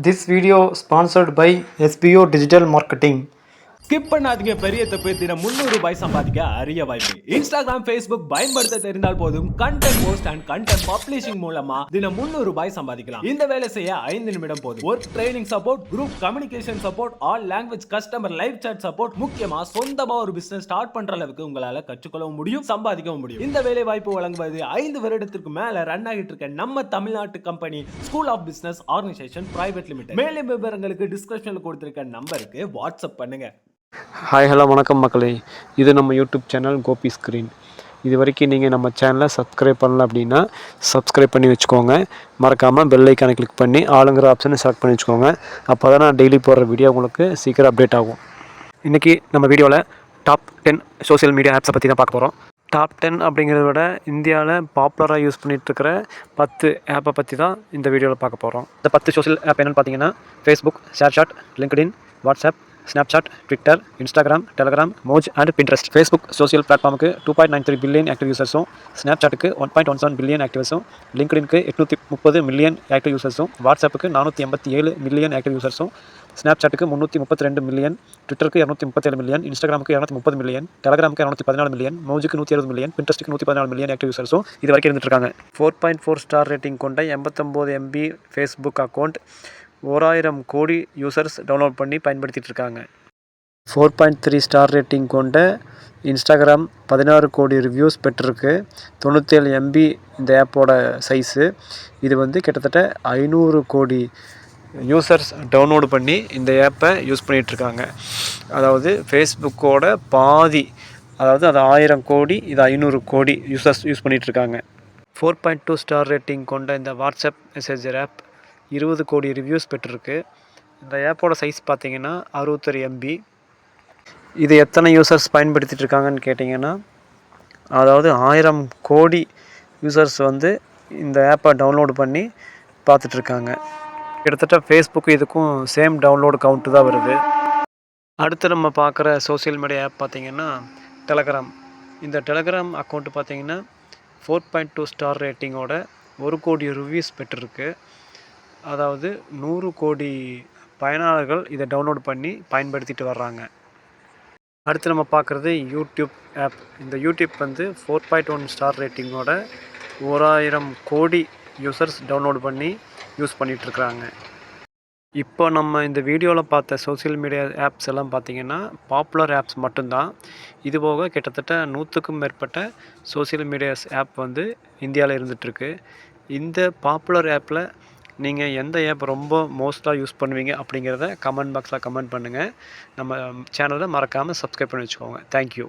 This video sponsored by SBO Digital Marketing. Skip பண்ணாதீங்க, பெரிய தப்பு. தினம் 300 ரூபாய் சம்பாதிக்க அரிய வாய்ப்பு. இன்ஸ்டாகிராம், ஃபேஸ்புக் பயன்படுத்த தெரிந்தால் போதும் content post and content publishing மூலமா தினம் 300 ரூபாய் சம்பாதிக்கலாம். இந்த வேலை செய்ய 5 நிமிடம் போதும். Work training support, group communication support, all language customer live chat support, முக்கியமா சொந்தமா ஒரு பிசினஸ் ஸ்டார்ட் பண்ற அளவுக்கு உங்களால கற்றுக்கொள்ளவும் முடியும், சம்பாதிக்கவும் முடியும். இந்த வேலை வாய்ப்பு வழங்குவது 5 வருடத்திற்கு மேல ரன் ஆகிட்டு இருக்க நம்ம தமிழ்நாட்டு company school of business organisation private limited. மேலும் விவரங்களுக்கு டிஸ்கிரிப்ஷன்ல கொடுத்திருக்க நம்பருக்கு வாட்ஸ்அப் பண்ணுங்க. ஹாய் ஹலோ வணக்கம் மக்களே, இது நம்ம யூடியூப் சேனல் கோபி ஸ்க்ரீன். இது வரைக்கும் நீங்கள் நம்ம சேனலை சப்ஸ்கிரைப் பண்ணல அப்படின்னா சப்ஸ்கிரைப் பண்ணி வச்சுக்கோங்க. மறக்காமல் பெல் ஐக்கானை கிளிக் பண்ணி ஆளுங்கிற ஆப்ஷனை செலக்ட் பண்ணி வச்சுக்கோங்க. அப்போ தான் நான் டெய்லி போடுற வீடியோ உங்களுக்கு சீக்கிரம் அப்டேட் ஆகும். இன்றைக்கி நம்ம வீடியோவில் டாப் 10 சோஷியல் மீடியா ஆப்ஸை பற்றி தான் பார்க்க போகிறோம். டாப் 10 அப்படிங்கிறத விட இந்தியாவில் பாப்புலராக யூஸ் பண்ணிகிட்ருக்கிற 10 ஆப்பை பற்றி தான் இந்த வீடியோவில் பார்க்க போகிறோம். இந்த 10 சோஷியல் ஆப் என்னென்னு பார்த்தீங்கன்னா Facebook, ShareChat, LinkedIn, WhatsApp, Snapchat, Twitter, Instagram, Telegram, Moj and Pinterest. Facebook social பிளாட்ஃபார்முக்கு 2.93 பில்லியன் ஆக்டிவ் யூசர்ஸும், ஸ்னாப்சாட்டுக்கு 1.17 பில்லியன் ஆக்டிவ்ஸும், லிங்க்டினுக்கு 830 மில்லியன் ஆக்டிவ் யூசர்ஸும், வாட்ஸ்அப்புக்கு 487 மில்லியன் ஆக்டிவ் யூசர்ஸும், ஸ்னாப்சாட்டுக்கு 332 மில்லியன், ட்விட்டருக்கு 237 மில்லியன், இன்ஸ்டாகிராமுக்கு 230 மில்லியன், டெலகிராமுக்கு 214 மில்லியன், மோஜுக்கு 160 மில்லியன், பின்ட்ரெஸ்ட்டுக்கு 114 மில்லியன் ஆக்டிவ் யூசர்ஸும் இது வரைக்கும் இருந்துட்டு இருக்காங்க. 4.4 ஸ்டார் ரேட்டிங் கொண்ட 89 MB ஃபேஸ்புக் அக்கௌண்ட் 1000 கோடி யூசர்ஸ் டவுன்லோட் பண்ணி பயன்படுத்திகிட்டு இருக்காங்க. 4.3 ஸ்டார் ரேட்டிங் கொண்ட இன்ஸ்டாகிராம் 16 கோடி ரிவ்யூஸ் பெற்றிருக்கு. 97 MB இந்த ஆப்போட சைஸு. இது கிட்டத்தட்ட 500 கோடி யூசர்ஸ் டவுன்லோடு பண்ணி இந்த ஆப்பை யூஸ் பண்ணிகிட்ருக்காங்க. அதாவது ஃபேஸ்புக்கோட பாதி, அதாவது அது 1000 கோடி, இது 500 கோடி யூசர்ஸ் யூஸ் பண்ணிகிட்ருக்காங்க. 4.2 ஸ்டார் ரேட்டிங் கொண்ட இந்த வாட்ஸ்அப் மெசேஜர் ஆப் 20 கோடி ரிவ்யூஸ் பெற்றிருக்கு. இந்த ஆப்போட சைஸ் பார்த்திங்கன்னா 61 MB. இது எத்தனை யூசர்ஸ் பயன்படுத்திகிட்டு இருக்காங்கன்னு கேட்டிங்கன்னா, அதாவது 1000 கோடி யூசர்ஸ் இந்த ஆப்பை டவுன்லோடு பண்ணி பார்த்துட்ருக்காங்க. கிட்டத்தட்ட ஃபேஸ்புக்கு இதுக்கும் சேம் டவுன்லோடு கவுண்ட்டு தான் வருது. அடுத்து நம்ம பார்க்குற சோஷியல் மீடியா ஆப் பார்த்திங்கன்னா டெலகிராம். இந்த டெலகிராம் அக்கௌண்ட்டு பார்த்திங்கன்னா 4.2 ஸ்டார் ரேட்டிங்கோட 1 கோடி ரிவ்யூஸ் பெற்றிருக்கு. அதாவது 100 கோடி பயனாளர்கள் இதை டவுன்லோட் பண்ணி பயன்படுத்திட்டு வர்றாங்க. அடுத்து நம்ம பார்க்குறது யூடியூப் ஆப். இந்த யூடியூப் 4.1 ஸ்டார் ரேட்டிங்கோட 1000 கோடி யூசர்ஸ் டவுன்லோட் பண்ணி யூஸ் பண்ணிகிட்ருக்குறாங்க. இப்போ நம்ம இந்த வீடியோவில் பார்த்த சோஷியல் மீடியா ஆப்ஸ் எல்லாம் பார்த்திங்கன்னா பாப்புலர் ஆப்ஸ் மட்டும்தான். இதுபோக கிட்டத்தட்ட 100க்கும் மேற்பட்ட சோஷியல் மீடியாஸ் ஆப் இந்தியாவில் இருந்துகிட்ருக்கு. இந்த பாப்புலர் ஆப்பில் நீங்கள் எந்த ஆப் ரொம்ப மோஸ்ட்டாக யூஸ் பண்ணுவீங்க அப்படிங்கிறத கமெண்ட் பாக்ஸில் கமெண்ட் பண்ணுங்கள். நம்ம சேனலை மறக்காமல் சப்ஸ்கிரைப் பண்ணி வச்சுக்கோங்க. தேங்க்யூ.